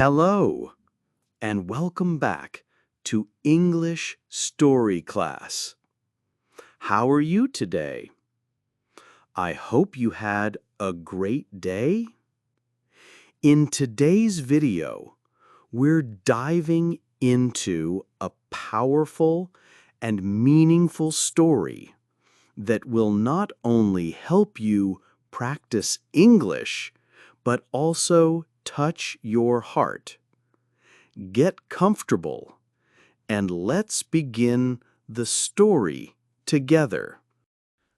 Hello, and welcome back to English Story Class. How are you today? I hope you had a great day. In today's video, we're diving into a powerful and meaningful story that will not only help you practice English, but also touch your heart. Get comfortable, and let's begin the story together.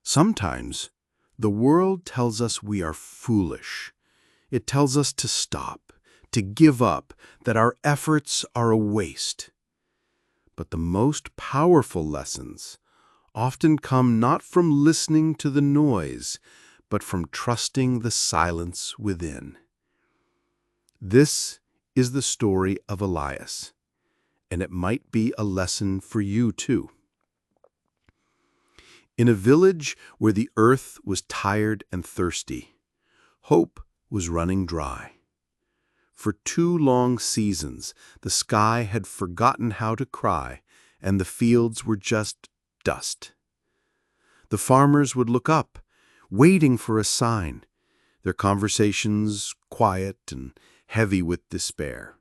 Sometimes the world tells us we are foolish. It tells us to stop, to give up, that our efforts are a waste. But the most powerful lessons often come not from listening to the noise, but from trusting the silence within. This is the story of Elias, and it might be a lesson for you too. In a village where the earth was tired and thirsty, hope was running dry. For 2 long seasons, the sky had forgotten how to cry, and the fields were just dust. The farmers would look up, waiting for a sign, their conversations quiet and heavy with despair.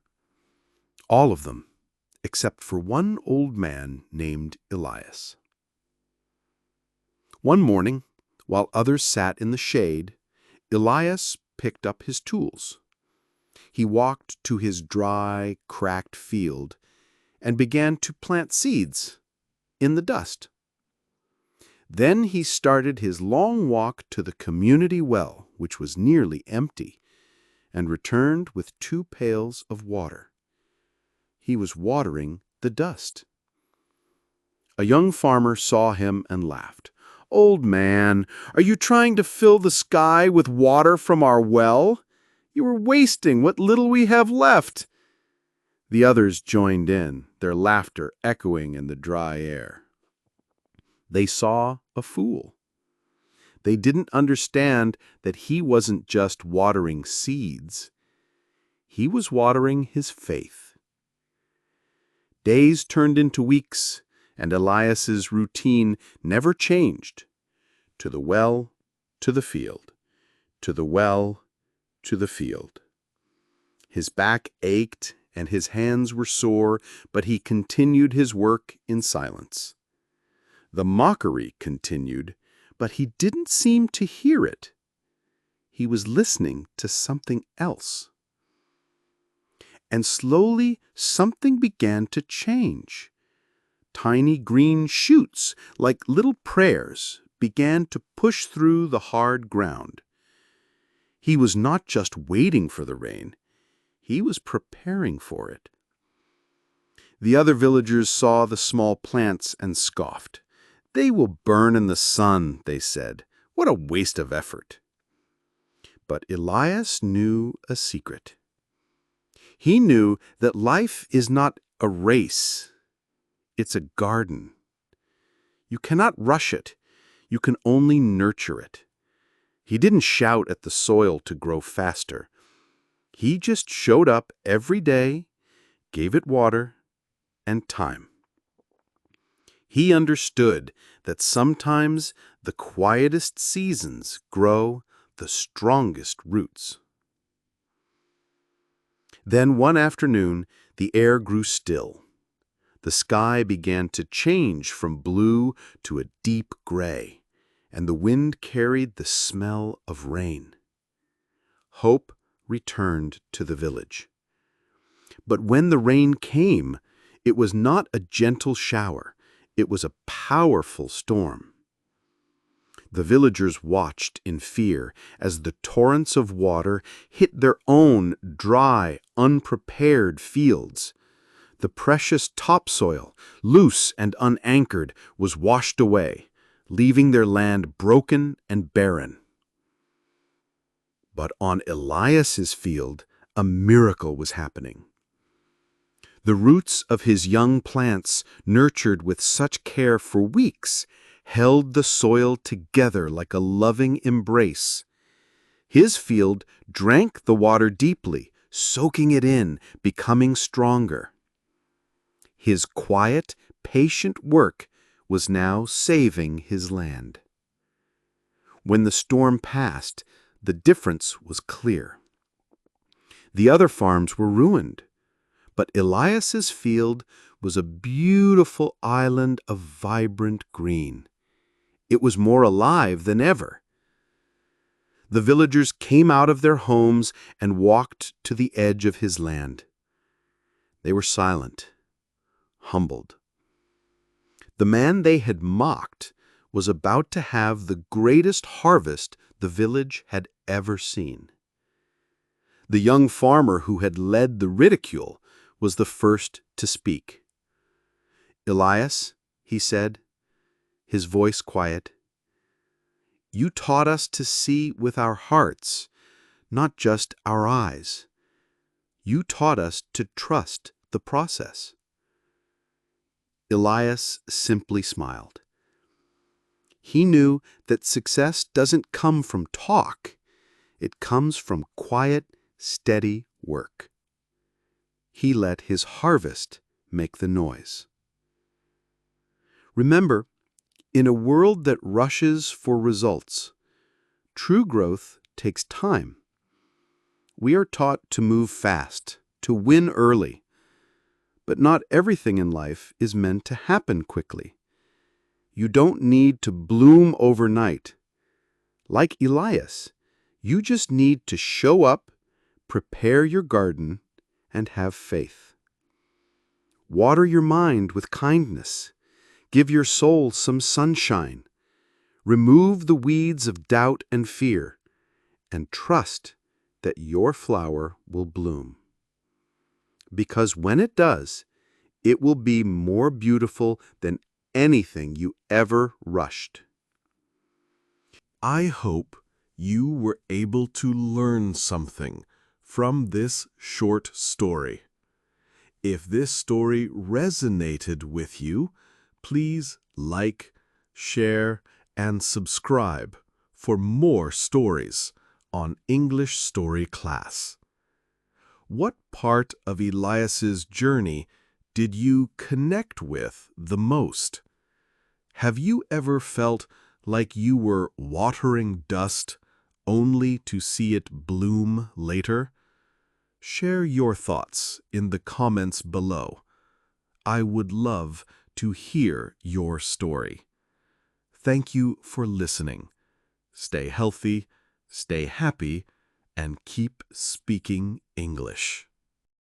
All of them, except for one old man named Elias. One morning, while others sat in the shade, Elias picked up his tools. He walked to his dry, cracked field and began to plant seeds in the dust. Then he started his long walk to the community well, which was nearly empty, and returned with 2 pails of water. He was watering the dust. A young farmer saw him and laughed. "Old man, are you trying to fill the sky with water from our well? You are wasting what little we have left." The others joined in, their laughter echoing in the dry air. They saw a fool. They didn't understand that he wasn't just watering seeds. He was watering his faith. Days turned into weeks, and Elias's routine never changed. To the well, to the field. To the well, to the field. His back ached and his hands were sore, but he continued his work in silence. The mockery continued, but he didn't seem to hear it. He was listening to something else. And slowly something began to change. Tiny green shoots, like little prayers, began to push through the hard ground. He was not just waiting for the rain, he was preparing for it. The other villagers saw the small plants and scoffed. "They will burn in the sun," they said. "What a waste of effort." But Elias knew a secret. He knew that life is not a race. It's a garden. You cannot rush it. You can only nurture it. He didn't shout at the soil to grow faster. He just showed up every day, gave it water and time. He understood that sometimes the quietest seasons grow the strongest roots. Then one afternoon, the air grew still. The sky began to change from blue to a deep gray, and the wind carried the smell of rain. Hope returned to the village. But when the rain came, it was not a gentle shower. It was a powerful storm. The villagers watched in fear as the torrents of water hit their own dry, unprepared fields. The precious topsoil, loose and unanchored, was washed away, leaving their land broken and barren. But on Elias's field, a miracle was happening. The roots of his young plants, nurtured with such care for weeks, held the soil together like a loving embrace. His field drank the water deeply, soaking it in, becoming stronger. His quiet, patient work was now saving his land. When the storm passed, the difference was clear. The other farms were ruined, but Elias's field was a beautiful island of vibrant green. It was more alive than ever. The villagers came out of their homes and walked to the edge of his land. They were silent, humbled. The man they had mocked was about to have the greatest harvest the village had ever seen. The young farmer who had led the ridicule was the first to speak. "Elias," he said, his voice quiet, "you taught us to see with our hearts, not just our eyes. You taught us to trust the process." Elias simply smiled. He knew that success doesn't come from talk. It comes from quiet, steady work. He let his harvest make the noise. Remember, in a world that rushes for results, true growth takes time. We are taught to move fast, to win early. But not everything in life is meant to happen quickly. You don't need to bloom overnight. Like Elias, you just need to show up, prepare your garden, and have faith. Water your mind with kindness. Give your soul some sunshine. Remove the weeds of doubt and fear, and trust that your flower will bloom. Because when it does, it will be more beautiful than anything you ever rushed. I hope you were able to learn something from this short story. If this story resonated with you, please like, share, and subscribe for more stories on English Story Class. What part of Elias's journey did you connect with the most? Have you ever felt like you were watering dust only to see it bloom later? Share your thoughts in the comments below. I would love to hear your story. Thank you for listening. Stay healthy, stay happy, and keep speaking English.